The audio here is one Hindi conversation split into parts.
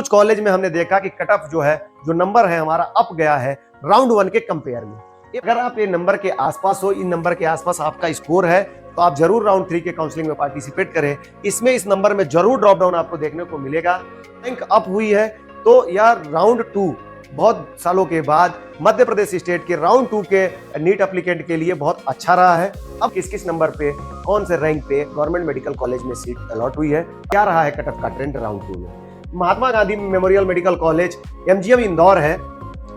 कुछ कॉलेज में हमने देखा कि कट ऑफ जो है, जो नंबर है हमारा अप गया है राउंड 1 के कंपेयर में। अगर आप ये नंबर के आसपास हो, इन नंबर के आसपास आपका स्कोर है, तो आप जरूर राउंड 3 के काउंसलिंग में पार्टिसिपेट करें। इसमें इस नंबर में जरूर ड्रॉप डाउन आपको देखने को मिलेगा। रैंक अप हुई है तो यार राउंड 2 बहुत सालों के बाद मध्य प्रदेश स्टेट के राउंड 2 के नीट एप्लीकेंट के लिए बहुत अच्छा रहा है। अब किस किस नंबर पे, कौन से रैंक पे गवर्नमेंट मेडिकल कॉलेज में सीट अलॉट हुई है, क्या रहा है कट ऑफ का ट्रेंड राउंड 2 में। Mahatma Gandhi memorial medical college MGM Indore है।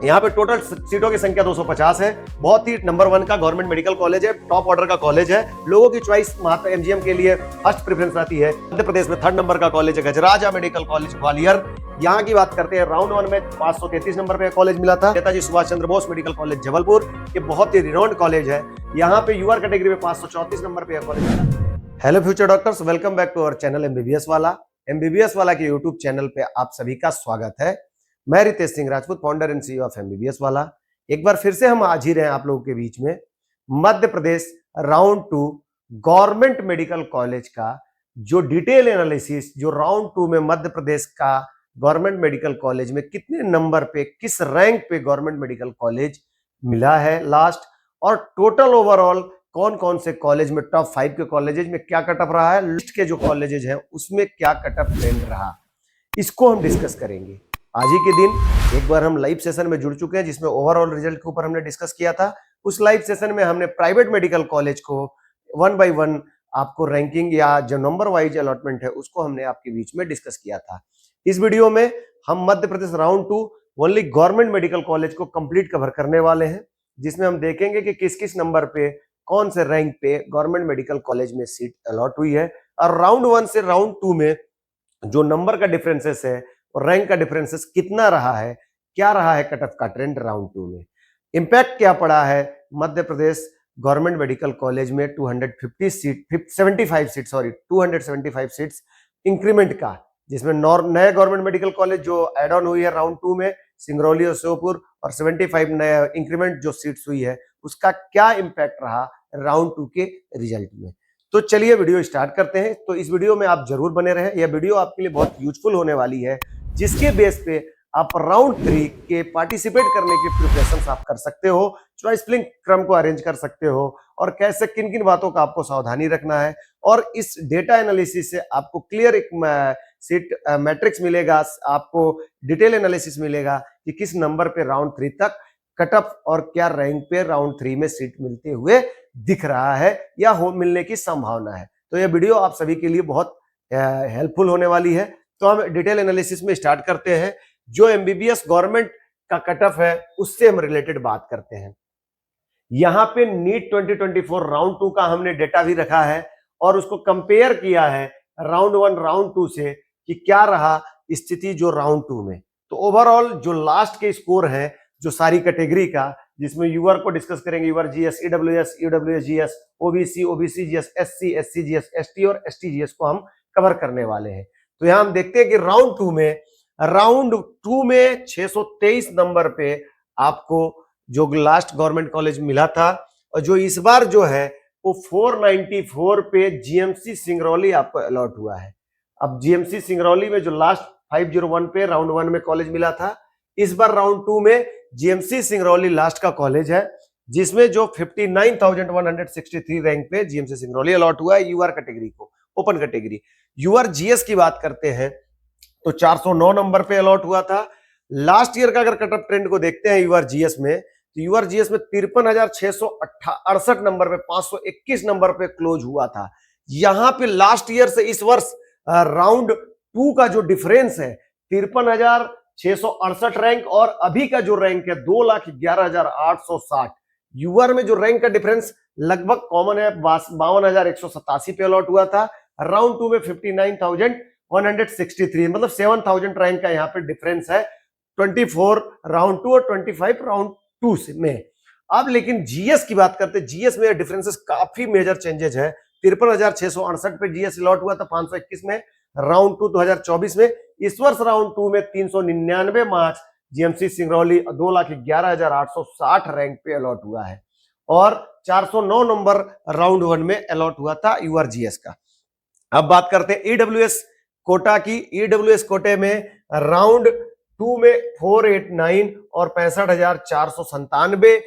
यहाँ पे टोटल सीटों की संख्या 250 है। बहुत ही नंबर 1 का गवर्नमेंट मेडिकल कॉलेज है, टॉप ऑर्डर का कॉलेज है। लोगों की चॉइस महात्मा MGM के लिए फर्स्ट प्रेफरेंस रहती है। मध्य प्रदेश में 3rd नंबर का कॉलेज है गजराजा मेडिकल कॉलेज ग्वालियर। यहाँ की बात करते हैं, राउंड 1 में 533 नंबर पे कॉलेज मिला था। नेताजी सुभाष चंद्र बोस मेडिकल कॉलेज जबलपुर, ये बहुत ही रिनोन्ड कॉलेज है। यहाँ पे यूआर कैटेगरी में 534 नंबर पे कॉलेज मिला। Hello future doctors, welcome back to our channel MBBS वाला के यूट्यूब चैनल पे आप सभी का स्वागत है। मैं Ritesh Singh Rajput, founder and CEO of MBBS वाला। एक बार फिर से हम हाजिर हैं आप लोगों के बीच में। मध्य Pradesh round 2 government medical college का जो डिटेल एनालिसिस, जो राउंड 2 में मध्य प्रदेश का गवर्नमेंट मेडिकल कॉलेज में कितने नंबर पे, किस रैंक पे गवर्नमेंट मेडिकल कॉलेज मिला है लास्ट, और टोटल ओवरऑल कौन कौन से कॉलेज में, टॉप 5 के कॉलेजेस में क्या कट ऑफ रहा है, लिस्ट के जो कॉलेजेस हैं उसमें क्या कट ऑफ ट्रेंड रहा, इसको हम डिस्कस करेंगे आज ही के दिन। एक बार हम लाइव सेशन में जुड़ चुके हैं जिसमें ओवरऑल रिजल्ट के ऊपर हमने डिस्कस किया था। उस लाइव सेशन में हमने प्राइवेट मेडिकल कॉलेज को 1 by 1 आपको रैंकिंग या जो नंबर वाइज अलॉटमेंट है उसको हमने आपके बीच में डिस्कस किया था। इस वीडियो में हम Madhya Pradesh round 2 only government medical college को कंप्लीट कवर करने वाले हैं, जिसमें हम देखेंगे कि किस किस नंबर पे, कौन से रैंक पे गवर्नमेंट मेडिकल कॉलेज में सीट अलॉट हुई है, और राउंड 1 से राउंड 2 में जो नंबर का डिफरेंसेस है और रैंक का डिफरेंसेस कितना रहा है, क्या रहा है कट ऑफ का ट्रेंड राउंड 2 में, इंपैक्ट क्या पड़ा है Madhya Pradesh government medical college में 275 सीट्स इंक्रीमेंट का, जिसमें नए गवर्नमेंट मेडिकल कॉलेज जो एड ऑन हुई है राउंड 2 में, सिंगरौली और श्योपुर, और 75 नए इंक्रीमेंट जो सीट्स हुई है उसका क्या इंपैक्ट रहा राउंड 2 के रिजल्ट में। तो चलिए वीडियो स्टार्ट करते हैं। तो इस वीडियो में आप जरूर बने रहें, यह वीडियो आपके लिए बहुत यूजफुल होने वाली है, जिसके बेस पे आप राउंड 3 के पार्टिसिपेट करने की प्रिपरेशन आप कर सकते हो, चॉइस फिलिंग क्रम को अरेंज कर सकते हो, और कैसे किन किन बातों का आपको सावधानी रखना है, और इस डेटा एनालिसिस से आपको क्लियर एक सीट मैट्रिक्स मिलेगा, आपको डिटेल एनालिसिस मिलेगा कि किस नंबर पे राउंड 3 तक कट ऑफ और क्या रैंक पे राउंड 3 में सीट मिलते हुए दिख रहा है या हो मिलने की संभावना है। तो यह वीडियो आप सभी के लिए बहुत हेल्पफुल होने वाली है। तो हम डिटेल एनालिसिस में स्टार्ट करते हैं। जो MBBS गवर्नमेंट का कट ऑफ है उससे हम रिलेटेड बात करते हैं। यहां पे नीट 2024 राउंड 2 का हमने डेटा भी रखा है और उसको कंपेयर किया है राउंड 1 राउंड 2 से कि क्या रहा स्थिति जो राउंड 2 में। तो ओवरऑल जो लास्ट के स्कोर है जो सारी कैटेगरी का, जिसमें यूआर को डिस्कस करेंगे, यूआर GS, EWS GS, OBC GS, SC GS, ST और ST GS को हम कवर करने वाले हैं। तो यहां हम देखते हैं कि राउंड 2 में 623 नंबर पे आपको जो लास्ट गवर्नमेंट कॉलेज मिला था, और जो इस बार जो है वो 494 पे GMC सिंगरौली आपको अलॉट हुआ है। अब GMC सिंगरौली में जो लास्ट 501 पे राउंड 1 में कॉलेज मिला था, इस बार राउंड 2 में GMC सिंगरौली लास्ट का कॉलेज है, जिसमें जो 59,163 रैंक पे GMC सिंगरौली अलॉट हुआ है यूआर कैटेगरी को, ओपन कैटेगरी। यूआर GS की बात करते हैं तो 409 नंबर पे अलॉट हुआ था। लास्ट ईयर का अगर कट ऑफ ट्रेंड को देखते हैं यूआर GS में, तो यूआर GS में 53,668 नंबर पे 521 नंबर पे क्लोज हुआ था। यहां पे लास्ट ईयर से इस वर्ष राउंड 2 का जो डिफरेंस है 53,668 रैंक, और अभी का जो रैंक है 2,11,860। यूआर में जो रैंक का डिफरेंस लगभग कॉमन है, 52,187 पे अलॉट हुआ था। राउंड 2 में 59,163, मतलब 7,000 रैंक का यहाँ पे डिफरेंस है 24 राउंड 2 और 25 राउंड 2 में। अब लेकिन GS की बात करते हैं, GS में डिफरेंसेस काफी मेजर चेंजेस है। 53,668 पे GS अलॉट हुआ था 521 में राउंड 2 2024 में। इस वर्ष राउंड 2 में 399 मार्क्स GMC सिंगरौली 2,11,860 रैंक पे अलॉट हुआ है, और 409 नंबर राउंड 1 में अलॉट हुआ था यूआर GS का। अब बात करते हैं EWS कोटा की। EWS कोटे में राउंड 2 में 489 और 65,497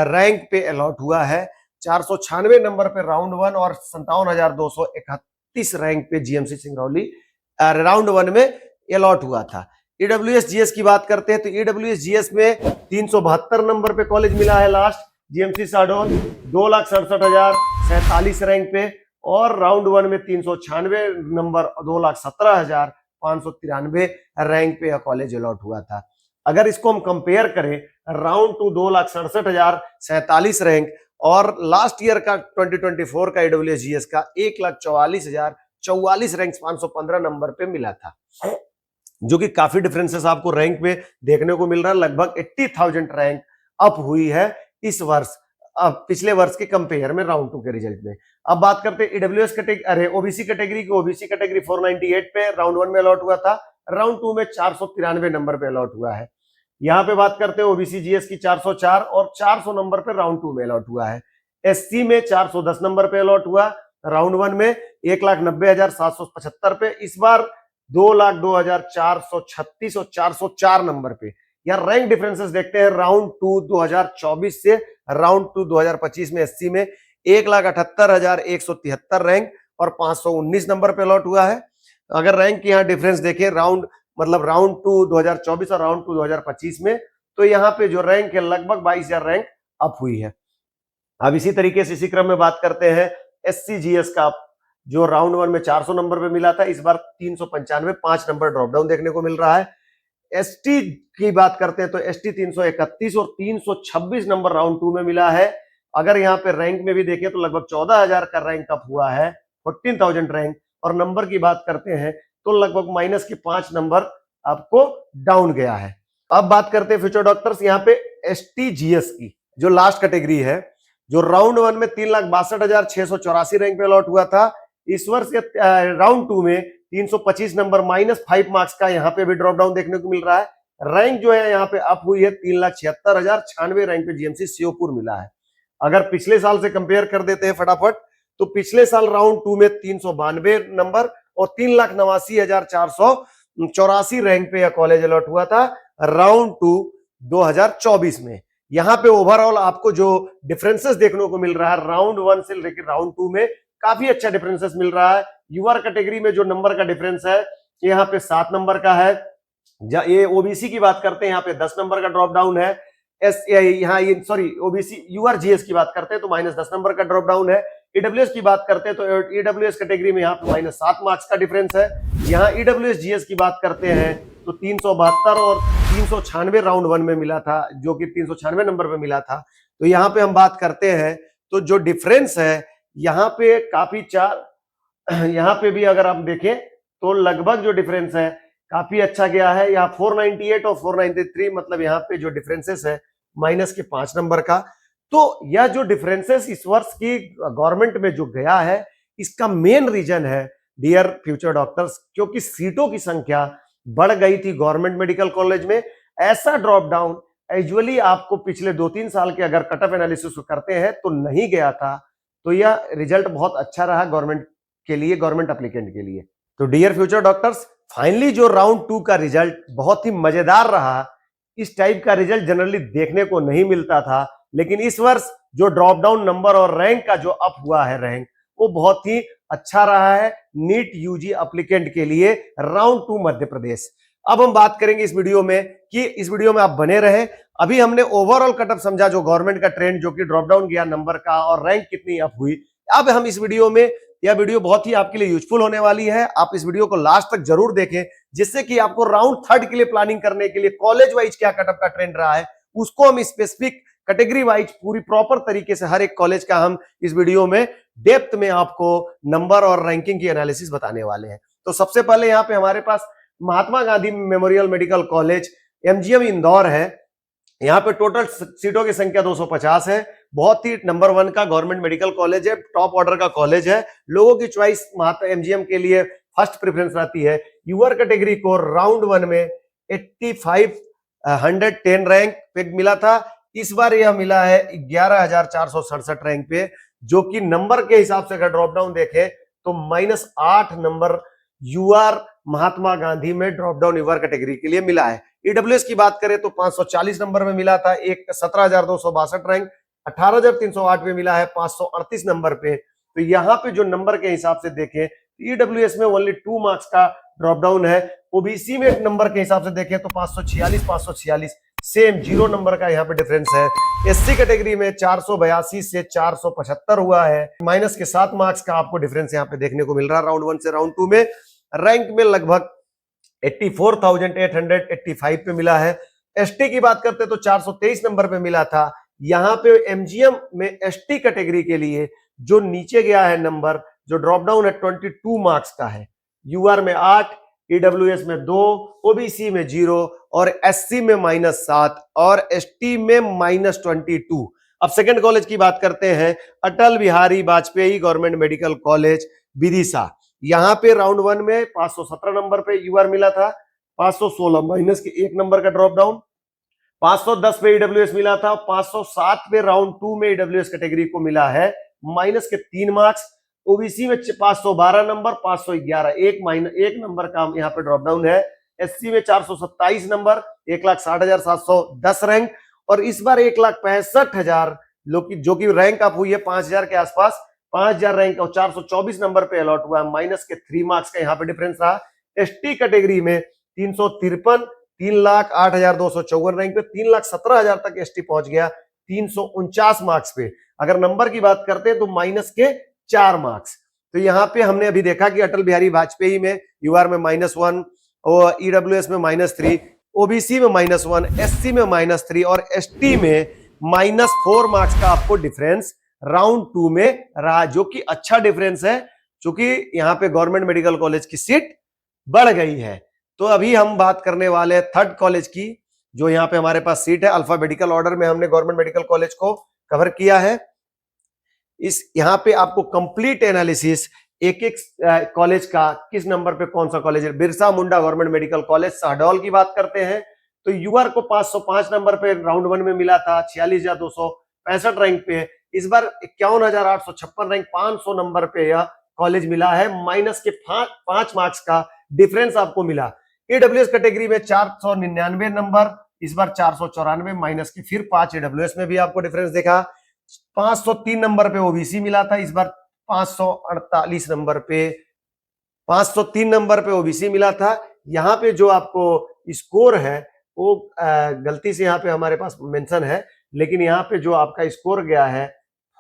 रैंक पे अलॉट हुआ है। 496 नंबर पे राउंड 1 और 57,231 रैंक पे जीएमसी सिंगरौली राउंड 1 में अलॉट हुआ था। ईडब्ल्यूएस जीएस की बात करते हैं तो ईडब्ल्यूएस जीएस में 372 नंबर पे कॉलेज मिला है लास्ट, जीएमसी शहडोल 2,67,047 रैंक पे, और राउंड 1 में 396 नंबर 2,17,593 रैंक पे यह कॉलेज अलॉट हुआ था। अगर इसको हम कंपेयर करें राउंड 2 2,67,047 रैंक और लास्ट ईयर का 2024 का ईडब्ल्यूएस जीएस का 1,44,044 रैंक 515 नंबर पे मिला था, जो कि काफी डिफरेंसेस आपको रैंक में देखने को मिल रहा है। लगभग 80,000 रैंक अप हुई है इस वर्ष पिछले वर्ष के कंपेयर में राउंड 2 के रिजल्ट में। अब बात करते हैं ईडब्ल्यूएस कैटेगरी, ओबीसी कैटेगरी की। ओबीसी कैटेगरी 498 पे राउंड 1 में अलॉट हुआ था, राउंड 2 में 493 नंबर पे अलॉट हुआ है। यहाँ पे बात करते हैं ओबीसी जीएस की 404 और 400 नंबर पे राउंड 2 में अलॉट हुआ है। एससी में 410 नंबर पे अलॉट हुआ, राउंड 1 में 1,90,775 पे, इस बार 2,02,436 और 404 नंबर पे। यहाँ रैंक डिफरेंसेस देखते हैं राउंड 2 2024 से राउंड 2 2025 में। एससी में 1,78,173 रैंक और 519 नंबर पे अलॉट हुआ है। अगर रैंक की यहाँ डिफरेंस देखें राउंड 2 2024 और राउंड 2 2025 में, तो यहाँ पे जो रैंक है लगभग 22,000 रैंक अप हुई है। अब इसी तरीके से इसी क्रम में बात करते हैं एससी जीएस का, जो राउंड 1 में 400 नंबर पे मिला था, इस बार 395 5 नंबर ड्रॉप डाउन देखने को मिल रहा है। एसटी की बात करते हैं तो एसटी 331 और 326 नंबर राउंड 2 में मिला है। अगर यहाँ पे रैंक में भी देखें तो लगभग 14,000 का रैंक अप हुआ है, 14,000 रैंक। और नंबर की बात करते हैं तो लगभग माइनस के 5 नंबर आपको डाउन गया है। अब बात करते हैं फ्यूचर डॉक्टर्स, यहाँ पे एसटी जीएस की जो लास्ट कैटेगरी है, जो राउंड 1 में 3,62,684 रैंक पे अलॉट हुआ था, इस वर्ष के राउंड 2 में 325 नंबर -5 मार्क्स का यहाँ पे भी ड्रॉप डाउन देखने को मिल रहा है। रैंक जो है यहाँ पे अप हुई है, 3,76,096 रैंक पे जीएमसी श्योपुर मिला है। अगर पिछले साल से कंपेयर कर देते हैं फटाफट, तो पिछले साल राउंड 2 में 392 नंबर और 3,89,484 रैंक पे यह कॉलेज अलॉट हुआ था राउंड 2 2024 में। यहाँ पे ओवरऑल आपको जो डिफरेंसेस देखने को मिल रहा है राउंड 1 से लेकर राउंड 2 में काफी अच्छा डिफरेंसेस मिल रहा है। यूआर कैटेगरी में जो नंबर का डिफरेंस है यहाँ पे 7 नंबर का है। ये ओबीसी की बात करते हैं यहाँ पे 10 नंबर का ड्रॉप डाउन है। यहाँ ओबीसी यूआर जीएस की बात करते हैं तो -10 नंबर का ड्रॉप डाउन है। ईडब्ल्यूएस की बात करते हैं तो ईडब्ल्यूएस कैटेगरी में यहाँ पे -7 मार्क्स का डिफरेंस है। यहाँ ईडब्ल्यूएस जीएस की बात करते हैं तो 372 और 396 राउंड 1 में मिला था, जो कि 396 नंबर पे मिला था। तो यहाँ पे हम बात करते हैं तो जो डिफरेंस है यहाँ पे काफी यहाँ पे भी अगर आप देखें तो लगभग जो डिफरेंस है काफी अच्छा गया है। यहाँ 498 और 493 मतलब यहाँ पे जो डिफरेंसेस है माइनस के 5 नंबर का। तो यह जो डिफरेंसेस इस वर्ष की गवर्नमेंट में जो गया है, इसका मेन रीजन है डियर फ्यूचर डॉक्टर्स, क्योंकि सीटों की संख्या बढ़ गई थी गवर्नमेंट मेडिकल कॉलेज में। ऐसा ड्रॉप डाउन यूजुअली आपको पिछले 2-3 साल के अगर कट ऑफ एनालिसिस करते हैं तो नहीं गया था। तो यह रिजल्ट बहुत अच्छा रहा गवर्नमेंट के लिए, गवर्नमेंट एप्लीकेंट के लिए। तो डियर फ्यूचर डॉक्टर्स, फाइनली जो राउंड 2 का रिजल्ट बहुत ही मजेदार रहा। इस टाइप का रिजल्ट जनरली देखने को नहीं मिलता था, लेकिन इस वर्ष जो ड्रॉप डाउन नंबर और रैंक का जो अप हुआ है रैंक, वो बहुत ही अच्छा रहा है नीट यूजी एप्लीकेंट के लिए राउंड 2 मध्य प्रदेश। अब हम बात करेंगे इस वीडियो में कि इस वीडियो में आप बने रहे। अभी हमने ओवरऑल कटअप समझा, जो गवर्नमेंट का ट्रेंड जो कि ड्रॉप डाउन गया नंबर का और रैंक कितनी अप हुई। अब हम इस वीडियो में, यह वीडियो बहुत ही आपके लिए यूजफुल होने वाली है। आप इस वीडियो को लास्ट तक जरूर देखें, जिससे कि आपको राउंड 3 के लिए प्लानिंग करने के लिए कॉलेज वाइज क्या कटअप का ट्रेंड रहा है, उसको हम स्पेसिफिक कैटेगरी वाइज पूरी प्रॉपर तरीके से हर एक कॉलेज का हम इस वीडियो में डेप्थ में आपको नंबर और रैंकिंग की एनालिसिस बताने वाले हैं। तो सबसे पहले यहाँ पे हमारे पास Mahatma Gandhi memorial medical college MGM Indore है। यहाँ पे टोटल सीटों की संख्या 250 है। बहुत ही नंबर 1 का गवर्नमेंट मेडिकल कॉलेज है, टॉप ऑर्डर का कॉलेज है। लोगों की चॉइस महात्मा एमजीएम के लिए फर्स्ट प्रेफरेंस रहती है। यूआर कैटेगरी को राउंड 1 में 85,110 रैंक पे मिला था। इस बार यह मिला है 11,467 रैंक पे, जो कि नंबर के हिसाब से अगर ड्रॉप डाउन देखें तो -8 नंबर यूआर महात्मा गांधी में ड्रॉप डाउन यूआर कैटेगरी के लिए मिला है। ईडब्ल्यूएस की बात करें तो 540 नंबर में मिला था, एक 17,262 रैंक, 18,308 में मिला है 538 नंबर पे। तो यहाँ पे जो नंबर के हिसाब से देखें, ईडब्ल्यूएस में ओनली 2 मार्क्स का ड्रॉप डाउन है। ओबीसी में नंबर के हिसाब से देखें तो 546 सेम 0 नंबर का यहाँ पे डिफरेंस है। एससी कैटेगरी में 482 से 475 हुआ है, माइनस के 7 मार्क्स का आपको डिफरेंस यहाँ पे देखने को मिल रहा है राउंड 1 से राउंड 2 में। रैंक में लगभग 84,885 पे मिला है। एसटी की बात करते तो 423 नंबर पे मिला था। यहाँ पे एमजीएम में एसटी कैटेगरी के लिए जो नीचे गया है नंबर, जो ड्रॉप डाउन है 22 मार्क्स का है। यूआर में 8, ईडब्ल्यूएस में 2, ओबीसी में 0 और एससी में -7 और एसटी में -22। अब सेकंड कॉलेज की बात करते हैं, Atal Bihari Vajpayee government medical college Vidisha. यहाँ पे राउंड 1 में 517 नंबर पे यूआर मिला था, 516 माइनस के 1 नंबर का ड्रॉप डाउन, 510 पे ईडब्ल्यूएस मिला था, 507 पे राउंड 2 में ईडब्ल्यूएस कैटेगरी को मिला है माइनस के 3 मार्क्स। ओबीसी में 512 नंबर, 511 एक नंबर का यहाँ पे ड्रॉप डाउन है। एससी में 427 नंबर, 1,60,710 रैंक और इस बार 1,65,000 जो कि रैंक अप हुई है 5,000 के आसपास, 5,000 रैंक और 424 नंबर पे अलॉट हुआ है, माइनस के 3 मार्क्स का यहाँ पे डिफरेंस रहा। एसटी कैटेगरी में 353, 3,08,254 रैंक पे, 3,17,000 तक एसटी पहुंच गया 349 मार्क्स पे। अगर नंबर की बात करते हैं तो माइनस के 4 मार्क्स। तो यहाँ पे हमने अभी देखा कि अटल बिहारी वाजपेयी में यूआर में -1 और ईडब्ल्यूएस में -3, ओबीसी में -1, एससी में -3 और एसटी में -4 मार्क्स का आपको डिफरेंस राउंड 2 में रहा, जो कि अच्छा डिफरेंस है, क्योंकि यहाँ पे गवर्नमेंट मेडिकल कॉलेज की सीट बढ़ गई है। तो अभी हम बात करने वाले हैं थर्ड कॉलेज की, जो यहाँ पे हमारे पास सीट है। अल्फाबेटिकल ऑर्डर में हमने गवर्नमेंट मेडिकल कॉलेज को कवर किया है। इस यहाँ पे आपको कंप्लीट एनालिसिस एक एक कॉलेज का, किस नंबर पे कौन सा कॉलेज है। Birsa Munda government medical college Shahdol की बात करते हैं तो यूआर को 505 नंबर पे राउंड 1 में मिला था, 46,265 रैंक पे। इस बार 51,856 रैंक, 500 नंबर पे यह कॉलेज मिला है, माइनस के 5 मार्क्स का डिफरेंस आपको मिला। ईडब्ल्यूएस कैटेगरी में 499 नंबर, इस बार 494 माइनस के फिर 5 ईडब्ल्यूएस में भी आपको डिफरेंस देखा। 503 नंबर पे ओबीसी मिला था, इस बार 548 नंबर पे, 503 नंबर पे ओबीसी मिला था। यहाँ पे जो आपको स्कोर है वो गलती से यहाँ पे हमारे पास मेंशन है, लेकिन यहाँ पे जो आपका स्कोर गया है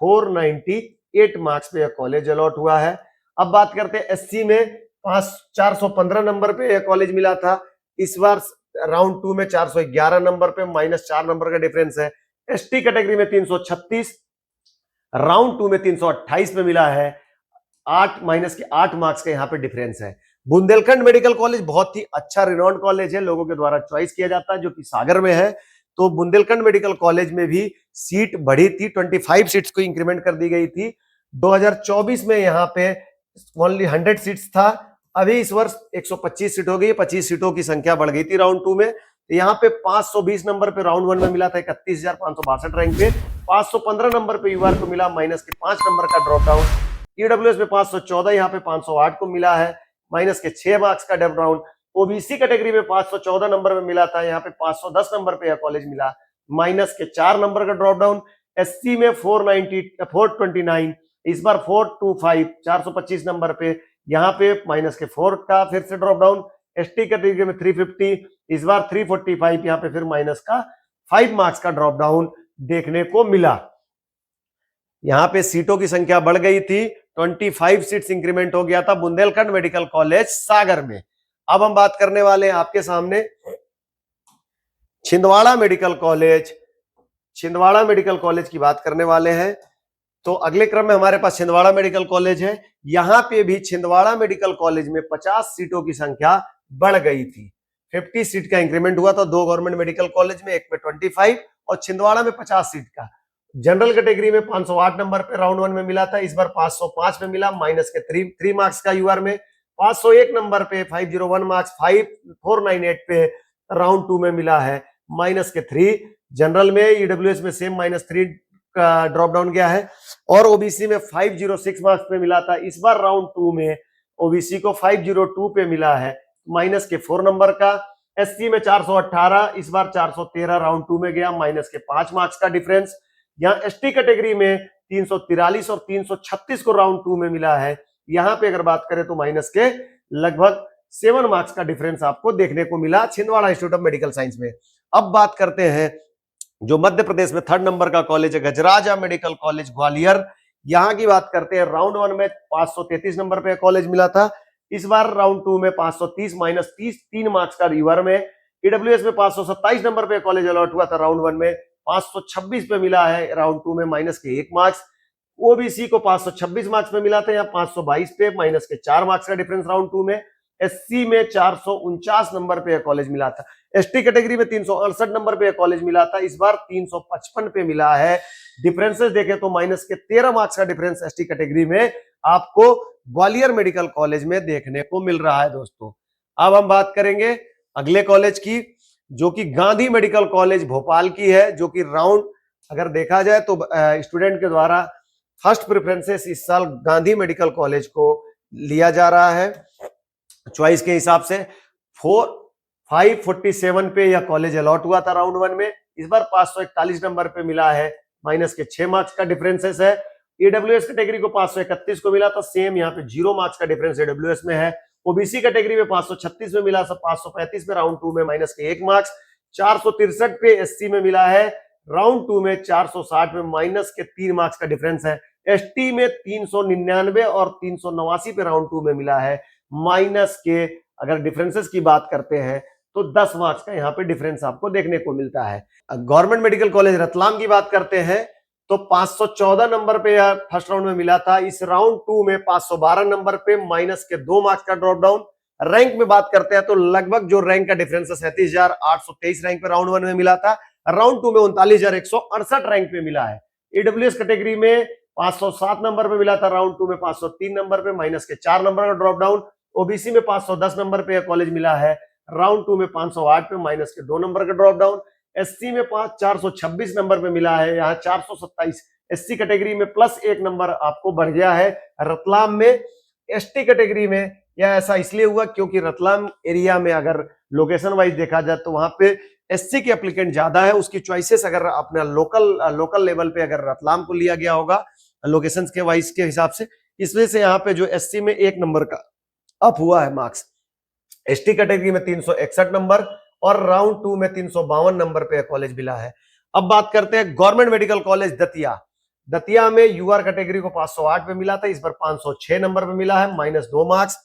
498 मार्क्स पे यह कॉलेज अलॉट हुआ है। अब बात करते हैं एससी में 415 नंबर पे यह कॉलेज मिला था, इस बार राउंड 2 में 411 नंबर पे, -4 नंबर का डिफरेंस है। एसटी कैटेगरी में 336, राउंड 2 में 328 पे मिला है, 8 माइनस के 8 मार्क्स का यहाँ पे डिफरेंस है। बुंदेलखंड मेडिकल कॉलेज बहुत ही अच्छा रिनॉन्ड कॉलेज है, लोगों के द्वारा चॉइस किया जाता है, जो कि सागर में है। तो बुंदेलखंड मेडिकल कॉलेज में भी सीट बढ़ी थी, 25 सीट्स को इंक्रीमेंट कर दी गई थी। 2024 में यहाँ पे ओनली 100 सीट्स था, अभी इस वर्ष 125 सीट हो गई, 25 सीटों की संख्या बढ़ गई थी राउंड 2 में। यहाँ पे 520 नंबर पे राउंड 1 में मिला था, 31,562 रैंक पे। 515 नंबर पे यूआर को मिला, माइनस के 5 नंबर का ड्रॉप डाउन। ईडब्ल्यूएस में 514, यहाँ पे 508 को मिला है, माइनस के 6 मार्क्स का ड्रॉप डाउन। ओबीसी कैटेगरी में 514 नंबर में मिला था, यहाँ पे 510 नंबर पे यह कॉलेज मिला, माइनस के 4 नंबर का ड्रॉप डाउन। एससी में 429, इस बार 425, 425 नंबर पे, यहाँ पे माइनस के 4 का फिर से ड्रॉप डाउन। एसटी कैटेगरी में 350, इस बार 345, यहाँ पे फिर माइनस का 5 मार्क्स का ड्रॉप डाउन देखने को मिला। यहाँ पे सीटों की संख्या बढ़ गई थी, 25 सीट्स इंक्रीमेंट हो गया था बुंदेलखंड मेडिकल कॉलेज सागर में। अब हम बात करने वाले हैं आपके सामने Chhindwara medical college. Chhindwara medical college की बात करने वाले हैं। तो अगले क्रम में हमारे पास छिंदवाड़ा मेडिकल कॉलेज है। यहाँ पे भी छिंदवाड़ा मेडिकल कॉलेज में 50 सीटों की संख्या बढ़ गई थी, 50 सीट का इंक्रीमेंट हुआ था, 2 गवर्नमेंट मेडिकल कॉलेज में, एक में 25 और छिंदवाड़ा में 50 सीट का। जनरल कैटेगरी में 508 नंबर पे राउंड 1 में मिला था, इस बार 505 में मिला, माइनस के 3 मार्क्स का यूआर में। 501 नंबर पे 501 मार्क्स, 498 पे राउंड 2 में मिला है, माइनस के 3। जनरल में ईडब्ल्यूएस में सेम -3 का ड्रॉप डाउन गया है और ओबीसी में 506 मार्क्स पे मिला था, इस बार राउंड 2 में ओबीसी को 502 पे मिला है, माइनस के 4 नंबर का। एससी में 418, इस बार 413 राउंड 2 में गया, माइनस के 5 मार्क्स का डिफरेंस। यहाँ एसटी कैटेगरी में 343 और 336 को राउंड 2 में मिला है। यहाँ पे अगर बात करें तो माइनस के लगभग 7 मार्क्स का डिफरेंस आपको देखने को मिला Chhindwara institute of medical science में। अब बात करते हैं जो मध्य प्रदेश में 3rd नंबर का कॉलेज है गजराजा मेडिकल कॉलेज ग्वालियर। यहां की बात करते हैं, राउंड 1 में 533 नंबर पे कॉलेज मिला था, इस बार राउंड 2 में 530 माइनस 3 मार्क्स का रिवर में। ईडब्ल्यूएस में 527 नंबर पे कॉलेज अलॉट हुआ था, राउंड 1 में 526 पे मिला है, राउंड 2 में माइनस के 1 मार्क्स। ओबीसी को 526 मार्क्स पे मिला था, यहाँ 522 पे माइनस के 4 मार्क्स का डिफरेंस राउंड 2 में। एससी में 449 नंबर पे कॉलेज मिला था। एसटी कैटेगरी में 368 नंबर पे कॉलेज मिला था, इस बार 355 पे मिला है। डिफरेंसेस देखें तो माइनस के 13 मार्क्स का डिफरेंस एसटी कैटेगरी में आपको ग्वालियर मेडिकल कॉलेज में देखने को मिल रहा है दोस्तों। अब हम बात करेंगे अगले कॉलेज की, जो कि गांधी मेडिकल कॉलेज भोपाल की है, जो कि राउंड अगर देखा जाए तो स्टूडेंट के द्वारा फर्स्ट प्रेफरेंसेस इस साल गांधी मेडिकल कॉलेज को लिया जा रहा है चॉइस के हिसाब से। 547 पे यह कॉलेज अलॉट हुआ था राउंड 1 में, इस बार 541 नंबर पे मिला है, माइनस के 6 मार्क्स का डिफरेंसेस है। ईडब्ल्यूएस कैटेगरी को 531 को मिला था, सेम यहाँ पे 0 मार्क्स का डिफरेंस ईडब्ल्यूएस में है। ओबीसी कैटेगरी में 536 में मिला, 535 में राउंड 2 में माइनस के 1 मार्क्स। 463 पे एससी में मिला है, राउंड 2 में 460 में माइनस के 3 मार्क्स का डिफरेंस है। एसटी में 399 और 389 पे राउंड 2 में मिला है, माइनस के अगर डिफरेंसेस की बात करते हैं तो 10 मार्क्स का यहाँ पे डिफरेंस आपको देखने को मिलता है। गवर्नमेंट मेडिकल कॉलेज रतलाम की बात करते हैं तो 514 नंबर पे फर्स्ट राउंड में मिला था, इस राउंड 2 में 512 नंबर पे माइनस के 2 मार्क्स का ड्रॉप डाउन। रैंक में बात करते हैं तो लगभग जो रैंक का डिफरेंस है 37,823 रैंक पे राउंड 1 में मिला था, राउंड 2 में 39,168 रैंक पे मिला है। ईडब्ल्यूएस कैटेगरी में 507 नंबर पे मिला था, राउंड 2 में 503 नंबर पे माइनस के 4 नंबर का ड्रॉप डाउन। ओबीसी में 510 नंबर पे कॉलेज मिला है, राउंड 2 में 508 पे माइनस के 2 नंबर का ड्रॉप डाउन। एससी में 426 नंबर पे मिला है, यहाँ 427। एससी कैटेगरी में प्लस 1 नंबर आपको बढ़ गया है रतलाम में। एसटी कैटेगरी में यह ऐसा इसलिए हुआ क्योंकि रतलाम एरिया में अगर लोकेशन वाइज देखा जाए तो वहां पे एससी के एप्लीकेंट ज्यादा है, उसकी चॉइसेस अगर अपना लोकल लेवल पे अगर रतलाम को लिया गया होगा लोकेशन के वाइज के हिसाब से, इस वजह से यहाँ पे जो एससी में 1 नंबर का अप हुआ है मार्क्स। एसटी कैटेगरी में 361 नंबर और राउंड 2 में 352 नंबर पे कॉलेज मिला है। अब बात करते हैं गवर्नमेंट मेडिकल कॉलेज दतिया में यूआर कैटेगरी को 508 पे मिला था, इस बार 506 नंबर पे मिला है, माइनस 2 मार्क्स।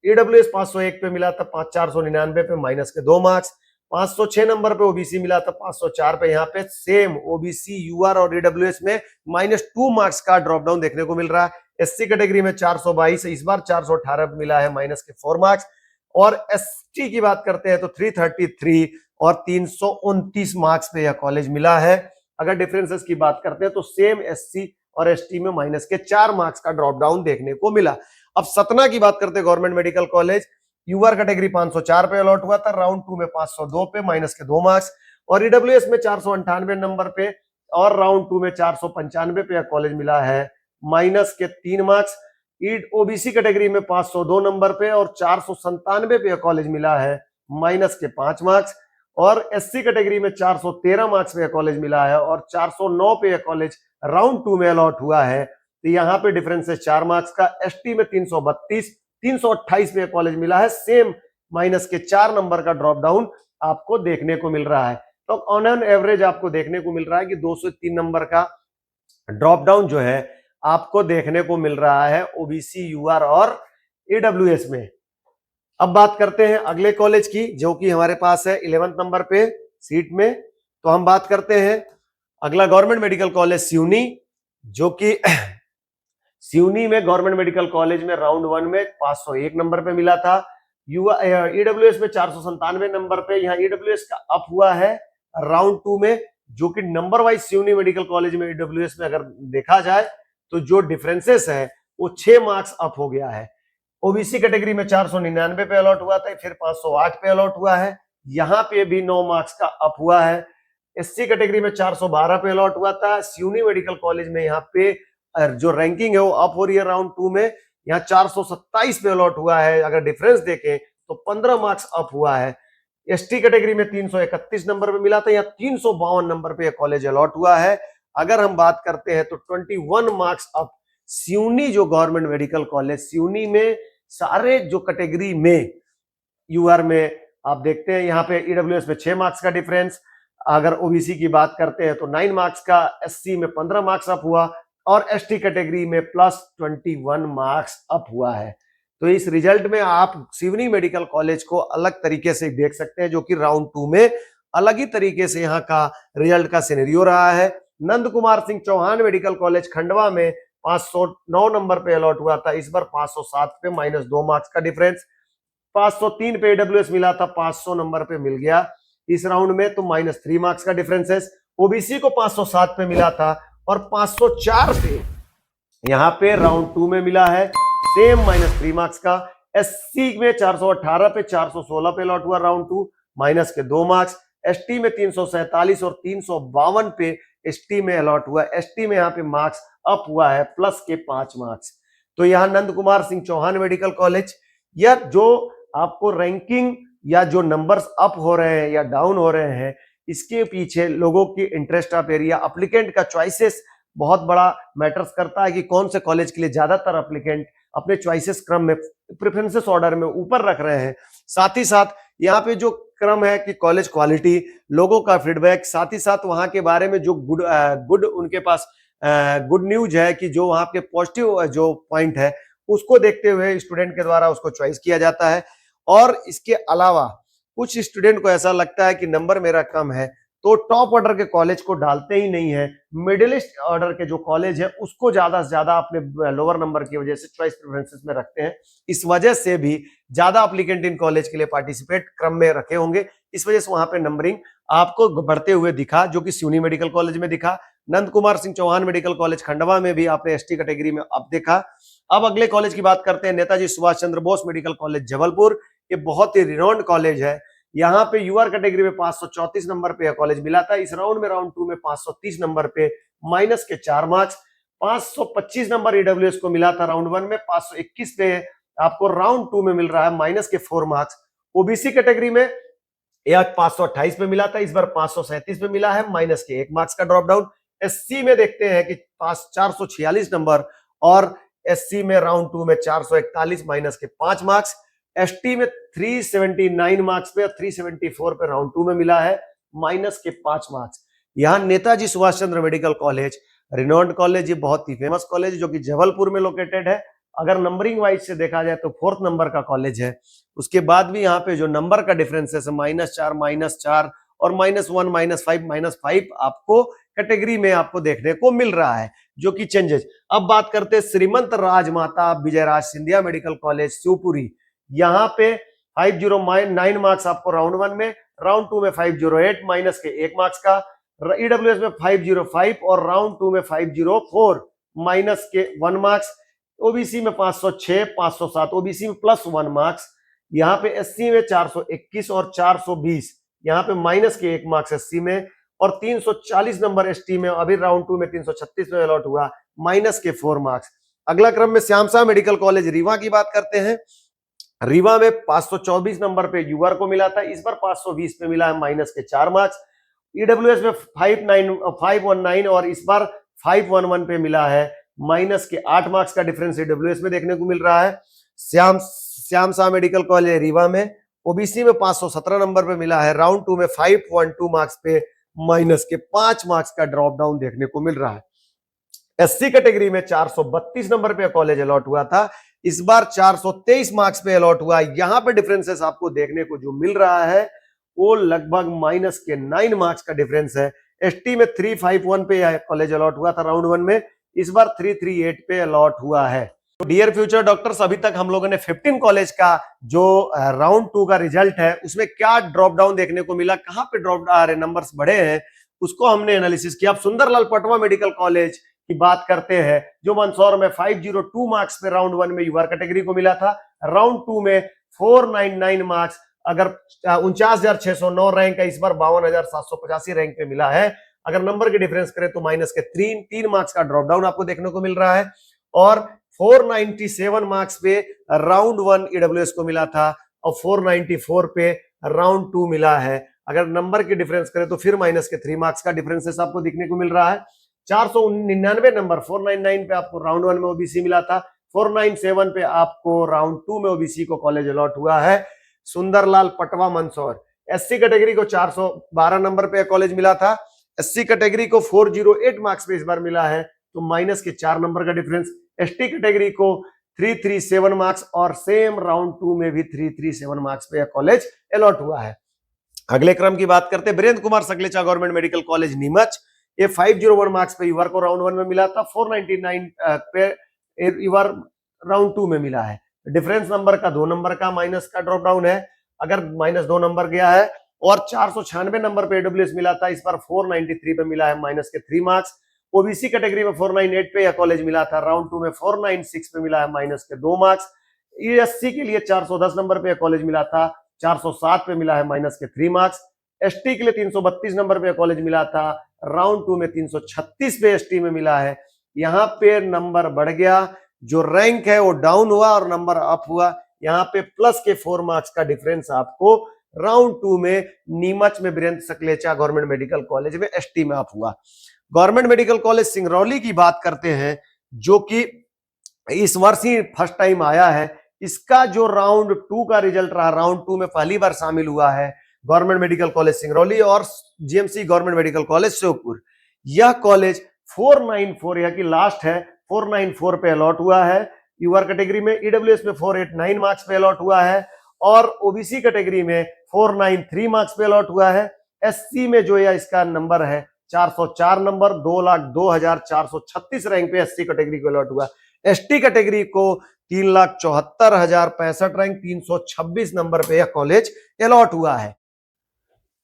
ईडब्ल्यूएस 501 पे मिला था, 499 पे माइनस के 2 मार्क्स। 506 नंबर पे ओबीसी मिला था, 504 पे यहाँ पे सेम ओबीसी यूआर और ईडब्ल्यूएस में माइनस 2 मार्क्स का ड्रॉप डाउन देखने को मिल रहा है। एससी कैटेगरी में 422, इस बार 418 पे मिला है, माइनस के 4 मार्क्स। और एसटी की बात करते हैं तो 333 और 329 मार्क्स पे यह कॉलेज मिला है। अगर डिफरेंसेस की बात करते हैं तो सेम एससी और एसटी में माइनस के 4 मार्क्स का ड्रॉप डाउन देखने को मिला। अब सतना की बात करते हैं government medical college, UR category 504 पे अलॉट हुआ था, राउंड 2 में 502 पे माइनस के 2 मार्क्स। और ईडब्ल्यूएस में 498 नंबर पे और राउंड 2 में 495 पे कॉलेज मिला है, माइनस के 3 मार्क्स। ओबीसी कैटेगरी में 502 नंबर पे और 497 पे कॉलेज मिला है, माइनस के 5 मार्क्स। और एससी कैटेगरी में 413 मार्क्स पे कॉलेज मिला है और 409 पे कॉलेज राउंड 2 में अलॉट हुआ है, तो यहाँ पे डिफरेंस है 4 मार्क्स का। एसटी में 332 328 पे कॉलेज मिला है, सेम माइनस के 4 नंबर का ड्रॉप डाउन आपको देखने को मिल रहा है। तो ऑन एन एवरेज आपको देखने को मिल रहा है कि 2 से 3 नंबर का ड्रॉप डाउन जो है आपको देखने को मिल रहा है ओबीसी यूआर और ईडब्ल्यूएस में। अब बात करते हैं अगले कॉलेज की जो कि हमारे पास है 11th नंबर पे सीट में, तो हम बात करते हैं अगला गवर्नमेंट मेडिकल कॉलेज सिवनी, जो कि सिवनी में गवर्नमेंट मेडिकल कॉलेज में राउंड 1 में 501 नंबर पे मिला था, ईडब्ल्यूएस में 497 नंबर पे। यहाँ ईडब्ल्यूएस का अप हुआ है राउंड 2 में, जो कि number wise Seoni medical college में ईडब्ल्यूएस में अगर देखा जाए तो जो डिफरेंसेस है वो 6 मार्क्स अप हो गया है। ओबीसी कैटेगरी में 499 पे अलॉट हुआ था, फिर 508 पे अलॉट हुआ है, यहाँ पे भी 9 मार्क्स का अप हुआ है। एससी कैटेगरी में 412 पे अलॉट हुआ था, सिवनी मेडिकल कॉलेज में यहाँ पे जो रैंकिंग है वो अप हो रही है राउंड 2 में, यहाँ 427 पे अलॉट हुआ है। अगर डिफरेंस देखें तो 15 मार्क्स अप हुआ है। एसटी कैटेगरी में 331 नंबर पे मिला था, या 352 नंबर पे कॉलेज अलॉट हुआ है। अगर हम बात करते हैं तो 21 मार्क्स अप सिवनी जो गवर्नमेंट मेडिकल कॉलेज सिवनी में सारे जो कैटेगरी में यूआर में आप देखते हैं यहाँ पे ईडब्ल्यूएस में 6 मार्क्स का डिफरेंस, अगर ओबीसी की बात करते हैं तो 9 मार्क्स का, एससी में 15 मार्क्स अप हुआ और एसटी कैटेगरी में प्लस 21 मार्क्स अप हुआ है। तो इस रिजल्ट में आप सिवनी मेडिकल कॉलेज को अलग तरीके से देख सकते हैं, जो कि राउंड 2 में अलग ही तरीके से यहाँ का रिजल्ट का सिनेरियो रहा है। नंद कुमार सिंह चौहान मेडिकल कॉलेज खंडवा में 509 नंबर पे अलॉट हुआ था, इस बार 507 पे -2 मार्क्स का डिफरेंस। 503 पे ईडब्ल्यूएस मिला था, 500 नंबर पे मिल गया इस राउंड में, तो -3 मार्क्स का डिफरेंस है। ओबीसी को 507 पे मिला था और 504 पे यहाँ पे राउंड 2 में मिला है, सेम -3 मार्क्स का। एससी में 418 पे 416 पे अलॉट हुआ राउंड 2, -2 मार्क्स। एसटी में 347 और 352 पे एसटी में अलॉट हुआ। एसटी में यहाँ पे मार्क्स अप हुआ है +5 मार्क्स। तो यहाँ नंद कुमार सिंह चौहान मेडिकल कॉलेज, या जो आपको रैंकिंग या जो नंबर्स अप हो रहे हैं या डाउन हो रहे हैं, इसके पीछे लोगों की इंटरेस्ट ऑफ एरिया, एप्लीकेंट का चॉइसेस बहुत बड़ा मैटर्स करता है कि कौन से कॉलेज के लिए ज्यादातर एप्लीकेंट अपने चॉइसेस क्रम में प्रेफरेंसेस ऑर्डर में ऊपर रख रहे हैं। साथ ही साथ यहाँ पे जो क्रम है कि कॉलेज क्वालिटी, लोगों का फीडबैक, साथ ही साथ वहां के बारे में जो गुड उनके पास गुड न्यूज है कि जो वहां के पॉजिटिव जो पॉइंट है उसको देखते हुए स्टूडेंट के द्वारा उसको चॉइस किया जाता है। और इसके अलावा कुछ स्टूडेंट को ऐसा लगता है कि नंबर मेरा कम है तो टॉप ऑर्डर के कॉलेज को डालते ही नहीं है, मिडिलिस्ट ऑर्डर के जो कॉलेज है उसको ज्यादा से ज्यादा अपने लोअर नंबर की वजह से चॉइस प्रेफरेंसेस में रखते हैं। इस वजह से भी ज्यादा एप्लीकेंट इन कॉलेज के लिए पार्टिसिपेट क्रम में रखे होंगे, इस वजह से वहां पे नंबरिंग आपको बढ़ते हुए दिखा, जो कि सिवनी मेडिकल कॉलेज में दिखा। नंद कुमार सिंह चौहान मेडिकल कॉलेज खंडवा में भी आपने एसटी कैटेगरी में अब देखा। अब अगले कॉलेज की बात करते हैं, नेताजी सुभाष चंद्र बोस मेडिकल कॉलेज जबलपुर। ये बहुत ही रिनोन्ड कॉलेज है। यहाँ पे यूआर कैटेगरी में 534 नंबर पे कॉलेज मिला था, इस राउंड में राउंड 2 में 530 नंबर पे -4 मार्क्स। 525 नंबर ईडब्ल्यूएस को मिला था राउंड 1 में, 521 पे आपको राउंड 2 में मिल रहा है -4 मार्क्स। ओबीसी कैटेगरी में 528 पे मिला था, इस बार 537 पे मिला है, -1 मार्क्स का ड्रॉप डाउन। एससी में देखते हैं कि 446 नंबर और एससी में राउंड 2 में 441 -5 मार्क्स। एसटी में 379 मार्क्स पे और 374 पे राउंड 2 में मिला है, -5 मार्क्स। यहाँ Netaji Subhash Chandra medical college renowned college, ये बहुत ही फेमस कॉलेज जो कि जबलपुर में लोकेटेड है। अगर नंबरिंग वाइज से देखा जाए तो 4th नंबर का कॉलेज है। उसके बाद भी यहाँ पे जो नंबर का डिफरेंस है -4 और -1 -5 आपको कैटेगरी में आपको देखने को मिल रहा है, जो कि चेंजेस। अब बात करते हैं श्रीमंत राजमाता विजयराज सिंधिया मेडिकल कॉलेज शिवपुरी। यहाँ पे 509 मार्क्स आपको राउंड 1 में, राउंड 2 में 508 -1 मार्क्स का, ईडब्ल्यूएस में 505 और राउंड 2 में 504 -1 मार्क्स। ओबीसी में 506, 507 ओबीसी में +1 मार्क्स। यहाँ पे एससी में 421 और 420, यहाँ पे -1 मार्क्स एससी में, और 340 नंबर एसटी में। अभी राउंड 2 में 336 में अलॉट हुआ, -4 मार्क्स। अगला क्रम में श्यामसा मेडिकल कॉलेज रीवा की बात करते हैं। रीवा में 524 नंबर पे यूआर को मिला था, इस बार 520 पे मिला है, -4 मार्क्स। ईडब्ल्यूएस में 519 और इस बार 511 पे मिला है, -8 मार्क्स का डिफरेंस ईडब्ल्यूएस में देखने को मिल रहा है। श्यामसा मेडिकल कॉलेज रीवा में ओबीसी में 517 नंबर पे मिला है, राउंड 2 में 512 मार्क्स पे -5 मार्क्स का ड्रॉप डाउन देखने को मिल रहा है। एससी कैटेगरी में 432 नंबर पे कॉलेज अलॉट हुआ था, इस बार 423 मार्क्स पे अलॉट हुआ। यहाँ पे डिफरेंसेस आपको देखने को जो मिल रहा है वो लगभग -9 मार्क्स का डिफरेंस है। एसटी में 351 पे कॉलेज अलॉट हुआ था राउंड 1 में, इस बार 338 पे अलॉट हुआ है। तो डियर फ्यूचर डॉक्टर्स, अभी तक हम लोगों ने 15 कॉलेज का जो राउंड 2 का रिजल्ट है उसमें क्या ड्रॉप डाउन देखने को मिला, कहां पे ड्रॉप नंबर्स बढ़े हैं, उसको हमने एनालिसिस किया। अब सुंदरलाल पटवा मेडिकल कॉलेज की बात करते हैं, जो मंदसौर में 502 मार्क्स पे राउंड 1 में यूआर कैटेगरी को मिला था, राउंड 2 में 499 मार्क्स। अगर 49,609 रैंक है, इस बार 52,785 रैंक पे मिला है। अगर नंबर के डिफरेंस करें तो -3 मार्क्स का ड्रॉप डाउन आपको देखने को मिल रहा है। और 497 मार्क्स पे राउंड 1 ईडब्ल्यूएस को मिला था और 494 पे राउंड 2 मिला है। अगर नंबर की डिफरेंस करें तो फिर माइनस के 3 मार्क्स का डिफरेंसेस आपको देखने को मिल रहा है। 499 नंबर 499 पे आपको राउंड 1 में ओबीसी मिला था, 497 पे आपको राउंड 2 में ओबीसी को कॉलेज अलॉट हुआ है। सुंदरलाल पटवा मंदसौर, एससी कैटेगरी को 412 नंबर पे कॉलेज मिला था, एससी कैटेगरी को 408 मार्क्स पे इस बार मिला है, तो माइनस के 4 नंबर का डिफरेंस। एसटी कैटेगरी को 337 मार्क्स और सेम राउंड 2 में भी 337 मार्क्स पे कॉलेज अलॉट हुआ है। अगले क्रम की बात करते हैं, Virendra Kumar Sakalecha government medical college Neemuch, ये 501 मार्क्स पे युवर को राउंड 1 में मिला था, 499 पे युवर राउंड 2 में मिला है। डिफरेंस नंबर का 2 नंबर का माइनस का ड्रॉप डाउन है, अगर माइनस 2 नंबर गया है। और 496 नंबर पे एडब्ल्यूएस मिला था, इस बार 493 पे मिला है, माइनस के 3 मार्क्स। ओबीसी कैटेगरी में 498 पे यह कॉलेज मिला था, राउंड 2 में 496 पे मिला है, माइनस के 2 मार्क्स। एससी के लिए 410 नंबर पे कॉलेज मिला था, 407 पे मिला है, माइनस के 3 मार्क्स। एसटी के लिए 332 नंबर पे कॉलेज मिला था, राउंड 2 में 336 पे एसटी में मिला है। यहाँ पे नंबर बढ़ गया, जो रैंक है वो डाउन हुआ और नंबर अप हुआ। यहाँ पे प्लस के 4 मार्क्स का डिफरेंस आपको राउंड 2 में नीमच में Virendra Sakalecha government medical college में एसटी में अप हुआ। गवर्नमेंट मेडिकल कॉलेज सिंगरौली की बात करते हैं, जो कि इस वर्ष ही फर्स्ट टाइम आया है। इसका जो राउंड 2 का रिजल्ट रहा, राउंड 2 में पहली बार शामिल हुआ है गवर्नमेंट मेडिकल कॉलेज सिंगरौली और GMC government medical college Sheopur. यह कॉलेज 494 यह की लास्ट है, 494 पे अलॉट हुआ है। यूआर कैटेगरी में, ईडब्ल्यूएस में 489 मार्क्स पे अलॉट हुआ है और ओबीसी कैटेगरी में 493 मार्क्स पे अलॉट हुआ है। एससी में जो है इसका नंबर है 404 नंबर, 2,02,436 रैंक पे एससी कैटेगरी को अलॉट हुआ। एसटी कैटेगरी को 3,74,065 रैंक 326 नंबर पे यह कॉलेज अलॉट हुआ है।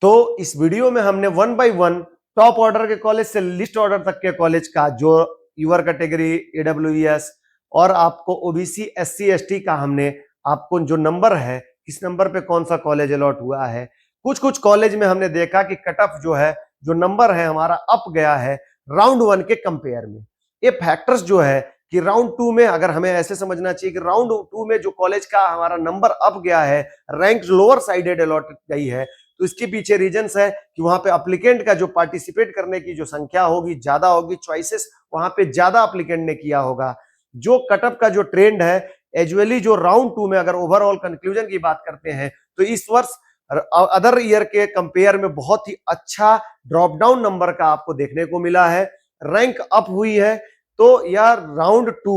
तो इस वीडियो में हमने 1 बाय 1 टॉप ऑर्डर के कॉलेज से लिस्ट ऑर्डर तक के कॉलेज का, जो यूआर कैटेगरी, ईडब्ल्यूएस और आपको ओबीसी एससी एसटी का, हमने आपको जो नंबर है किस नंबर पे कौन सा कॉलेज अलॉट हुआ है। कुछ कॉलेज में हमने देखा कि कट ऑफ जो है, जो नंबर है हमारा अप गया है राउंड 1 के कंपेयर में। ये फैक्टर्स जो है कि राउंड 2 में, अगर हमें ऐसे समझना चाहिए कि राउंड 2 में जो कॉलेज का हमारा नंबर अप गया है, रैंक लोअर साइडेड अलॉट गई है, तो इसके पीछे रीजंस है कि वहां पे अप्लीकेंट का जो पार्टिसिपेट करने की जो संख्या होगी ज्यादा होगी, चॉइसेस वहां पे ज्यादा अप्लीकेंट ने किया होगा। जो कटअप का जो ट्रेंड है एजुअली, जो राउंड 2 में अगर ओवरऑल कंक्लूजन की बात करते हैं तो इस वर्ष अदर ईयर के कंपेयर में बहुत ही अच्छा ड्रॉप डाउन नंबर का आपको देखने को मिला है, रैंक अप हुई है। तो यह राउंड 2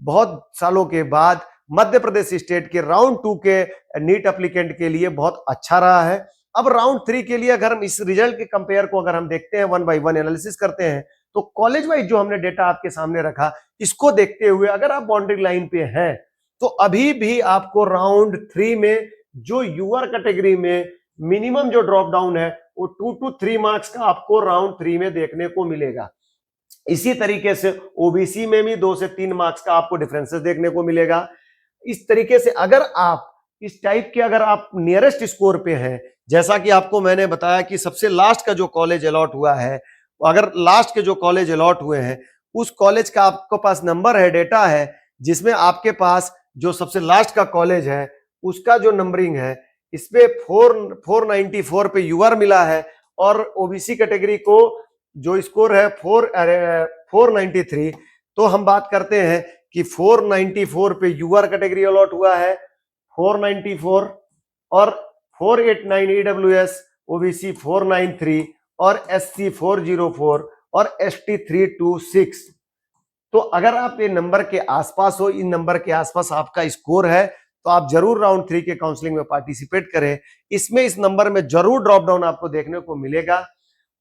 बहुत सालों के बाद मध्य प्रदेश स्टेट के राउंड 2 के नीट एप्लीकेंट के लिए बहुत अच्छा रहा है। अब राउंड 3 के लिए अगर हम इस रिजल्ट के कंपेयर को अगर हम देखते हैं, 1 बाय 1 एनालिसिस करते हैं, तो कॉलेज वाइज जो हमने डेटा आपके सामने रखा, इसको देखते हुए अगर आप बाउंड्री लाइन पे हैं तो अभी भी आपको राउंड 3 में जो यूआर कैटेगरी में मिनिमम जो ड्रॉप डाउन है वो 2 to 3 मार्क्स का आपको राउंड 3 में देखने को मिलेगा। इसी तरीके से ओबीसी में भी 2 से 3 मार्क्स का आपको डिफरेंसेस देखने को मिलेगा। इस तरीके से अगर आप इस टाइप के अगर आप नियरेस्ट स्कोर पे हैं, जैसा कि आपको मैंने बताया कि सबसे लास्ट का जो कॉलेज अलॉट हुआ है, अगर लास्ट के जो कॉलेज अलॉट हुए हैं उस कॉलेज का आपके पास नंबर है, डेटा है, जिसमें आपके पास जो सबसे लास्ट का कॉलेज है उसका जो नंबरिंग है, इस पे 494 पे यूआर मिला है और ओबीसी कैटेगरी को जो स्कोर है 493। तो हम बात करते हैं कि 494 पे यूआर कैटेगरी अलॉट हुआ है, 494 और 489 ईडब्ल्यूएस, ओबीसी 493 और एससी 404 और एसटी 326। तो अगर आप ये नंबर के आसपास हो, इन नंबर के आसपास आपका स्कोर है, तो आप जरूर राउंड 3 के काउंसलिंग में पार्टिसिपेट करें। इसमें इस नंबर में जरूर ड्रॉप डाउन आपको देखने को मिलेगा।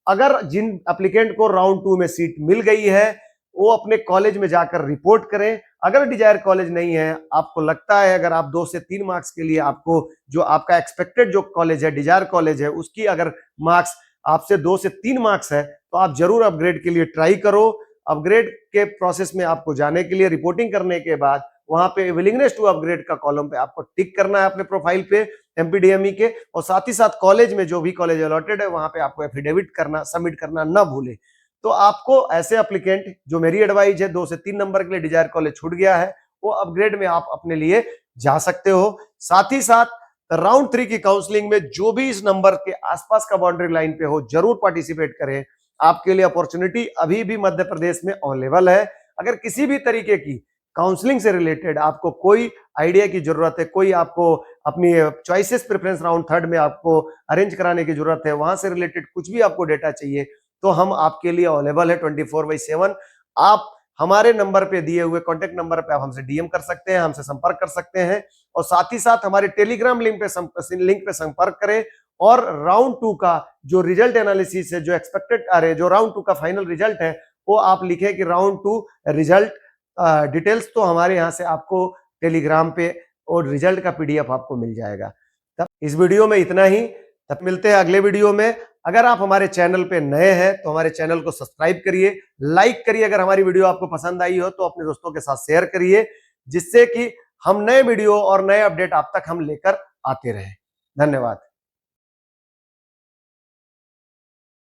अगर जिन एप्लीकेंट को राउंड 2 में सीट मिल गई है वो अपने कॉलेज में जाकर रिपोर्ट करें। अगर डिजायर कॉलेज नहीं है, आपको लगता है अगर आप 2 से 3 मार्क्स के लिए आपको जो आपका एक्सपेक्टेड जो कॉलेज है, डिजायर कॉलेज है, उसकी अगर मार्क्स आपसे 2 से 3 मार्क्स है तो आप जरूर अपग्रेड के लिए ट्राई करो। अपग्रेड के प्रोसेस में आपको जाने के लिए रिपोर्टिंग करने के बाद वहां पे विलिंगनेस टू अपग्रेड का कॉलम पे आपको टिक करना है अपने प्रोफाइल पे एमपीडीएमई के, और साथ ही साथ कॉलेज में जो भी कॉलेज अलॉटेड है वहां पे आपको एफिडेविट करना, सबमिट करना ना भूले। तो आपको ऐसे एप्लीकेंट, जो मेरी एडवाइस है, 2 से 3 नंबर के लिए डिजायर कॉलेज छूट गया है, वो अपग्रेड में आप अपने लिए जा सकते हो। साथ ही साथ तो राउंड 3 की काउंसलिंग में जो भी इस नंबर के आसपास का बाउंड्री लाइन पे हो जरूर पार्टिसिपेट करें। आपके लिए अपॉर्चुनिटी अभी भी मध्य प्रदेश में अवेलेबल है। अगर किसी भी तरीके की काउंसलिंग से रिलेटेड आपको कोई आइडिया की जरूरत है, कोई आपको अपनी चॉइसेस प्रेफरेंस राउंड 3 में आपको अरेंज कराने की जरूरत है, वहां से रिलेटेड कुछ भी आपको डेटा चाहिए तो हम आपके लिए अवेलेबल है 24/7। आप हमारे नंबर पे दिए हुए कॉन्टेक्ट नंबर पे आप हमसे डीएम कर सकते हैं, हमसे संपर्क कर सकते हैं और साथ ही साथ हमारे टेलीग्राम लिंक पे संपर्क करें और राउंड 2 का जो रिजल्ट एनालिसिस है, जो एक्सपेक्टेड जो राउंड 2 का फाइनल रिजल्ट है वो आप लिखें कि राउंड 2 रिजल्ट डिटेल्स, तो हमारे यहाँ से आपको टेलीग्राम पे और रिजल्ट का पीडीएफ आपको मिल जाएगा। तब इस वीडियो में इतना ही, तब मिलते हैं अगले वीडियो में। अगर आप हमारे चैनल पे नए हैं तो हमारे चैनल को सब्सक्राइब करिए, लाइक करिए, अगर हमारी वीडियो आपको पसंद आई हो तो अपने दोस्तों के साथ शेयर करिए, जिससे कि हम नए वीडियो और नए अपडेट आप तक हम लेकर आते रहें। धन्यवाद।